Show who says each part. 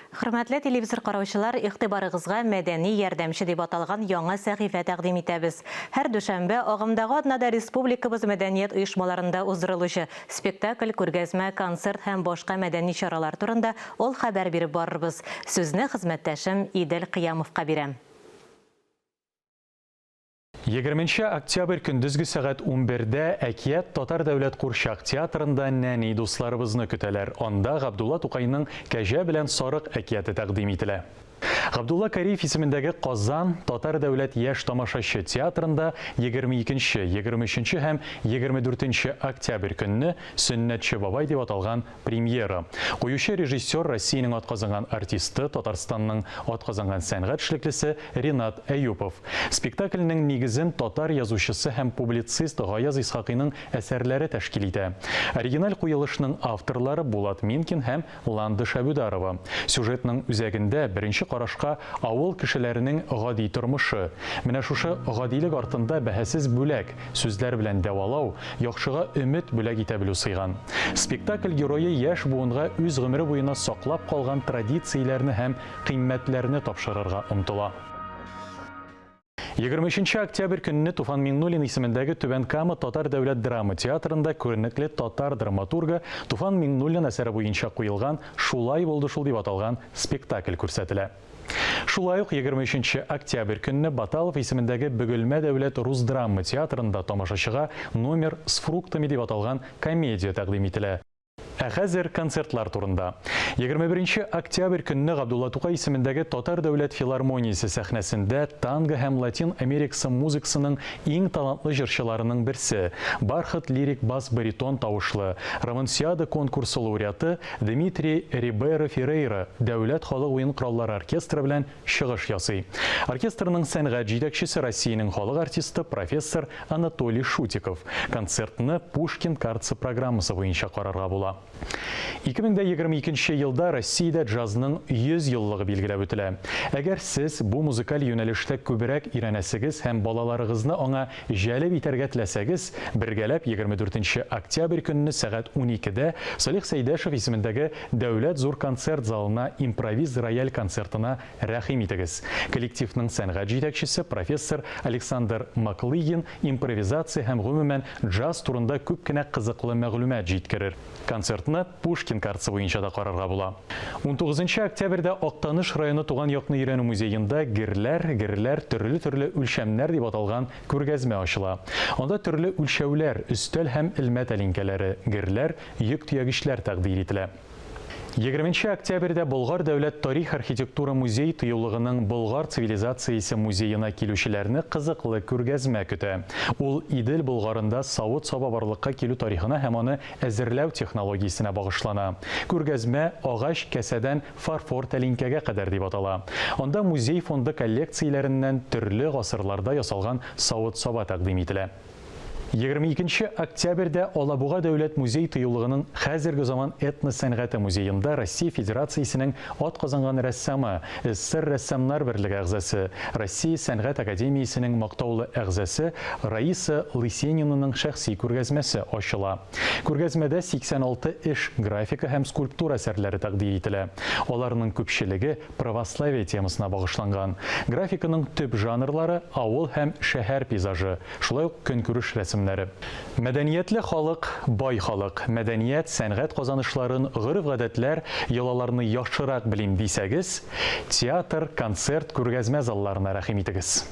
Speaker 1: Хөрмәтле телевизор караучылар, игътибарыгызга мәдәни ярдәмче дип аталган яңа сәхифә тәкъдим итәбез. Һәр дүшәмбе агымдагы атнада республикабыз мәдәният оешмаларында уздырылучы спектакль, күргәзмә, концерт һәм башка мәдәни чаралар турында ул хәбәр биреп барырбыз. Сүзне хезмәттәшем Идел Кыямовка бирәм.
Speaker 2: 20 октябрь көндізгі сағат 11-дә әкият Татар дәүләт Курчак театрында нәни дусларыбызны көтәләр. Онда Габдулла Тукайның Кәҗә белән сарык әкияте тәкъдим ителә. Габдулла Кариев исемендәге Казан Татар дәүләт яшь тамашачы театрында 22, 23 һәм 24 октябрь көнне Сөннәтче бабай дип аталган премьера. Куючы режиссер Россиянең атказанган артисты, Татарстанның атказанган сәнгать эшлеклесе Ринат Әюпов. Спектакльнең нигезен татар язучысы һәм публицист Гаяз Исхакыйның әсәрләре тәшкил итә. Оригиналь куелышның авторлары Булат Минкин һәм Ландыш Әбүдарова. Сюжетның үзәгендә беренче карашка авыл кешеләренең гади тормышы. Менә шушы гадилек артында бәһәсез бүләк, сүзләр белән дәвалау, яхшыга өмет бүләк итә белү сыйган. Спектакль герое яшь буынга үз гомере буена саклап калган традицияләрне һәм кыйммәтләрне тапшырырга омтыла. 23 октябрь көнне Туфан Миңнуллин исемендәге Түбән Кама Татар дәүләт драма театрында күренекле татар драматургы Туфан Миңнуллин әсәре буенча куелган «Шулай булды шул» дип аталган спектакль күрсәтелә. Шулай ук 23 октябрь көнне Баталов исемендәге Бөгелмә дәүләт рус драма театрында тамашачыга «Номер с фруктами» дип аталган комедия тәкъдим ителә. Ә хәзер концертлар турында. 21 октябрь көнне Габдулла Тукай исемендәге Татар дәүләт филармониясе сәхнәсендә танго һәм Латин Америкасы музыкасының иң талантлы җырчыларының берсе, бархат лирик бас-баритон тавышлы, Романсиада конкурсы лауреаты Дмитрий Рибейро Феррейра дәүләт халык уен кораллары оркестры белән чыгыш ясый. Оркестрның сәнгать җитәкчесе Россиянең халык артисты профессор Анатолий Шутиков. Концертны Пушкин картасы программасы буенча карарга була. 2022 елда Россиядә джазның 100 еллыгы билгеләп үтелә. Әгәр сез бу музыкаль юнәлештә күбрәк өйрәнәсегез һәм балаларыгызны аңа җәлеп итәргә теләсәгез, бергәләп 24 октябрь көнне сәгать 12-дә Салих Сәйдәшев исемендәге Дәүләт зур концерт залына импровиз рояль концертына рәхим итегез. Коллективның сәнгать җитәкчесе профессор Александр Маклыгин импровизация һәм гомумән джаз турында күп кенә кызыклы мәгълүмат җиткерер. Концертны Пушкин картасы буенча да карарга була. 19 октябрьдә Актаныш районы Туган якны өйрәнү музеенда герләр төрле үлчәмнәр дип аталган күргәзмә ачыла. Анда төрле үлчәүләр, өстәл һәм элмә тәлинкәләре, герләр, йөк төягечләр тәкъдим ителә. 20 октябрьдә Болгар дәүләт тарих архитектура музей тыюлыгының Болгар цивилизациясе музеена килүчеләрне кызыклы күргәзмә көтә. Ул Идел Болгарында савыт-саба барлыкка килү тарихына һәм аны әзерләү технологиясенә багышлана. Күргәзмә агач кәсәдән фарфор тәлинкәгә кадәр дип атала. Анда музей фонды коллекцияләреннән төрле гасырларда ясалган савыт-саба тәкъдим ителә. 22 октябрьдә Алабуга дәүләт музей тыюлыгының хәзерге заман этнос сәнгате музеенда Россия Федерациясенең атказанган рәссамы, СССР рәссамнар берлеге әгъзасы, Россия сәнгать академиясенең мактаулы әгъзасы Раиса Лысенинаның шәхси күргәзмәсе ачыла. Күргәзмәдә 86 эш, графика һәм скульптура әсәрләре тәкъдим ителә. Аларның күпчелеге православие темасына багышланган. Графиканың төп жанрлары авыл һәм шәһәр пейзажы, шулай ук көнкүреш рәсемнәре. Мәдәниятле халык, бай халык, мәдәният, сәнгать казанышларын, гореф-гадәтләр, йолаларны яхшырак белим дисәгез, театр, концерт, күргәзмә залларына рәхим итегез.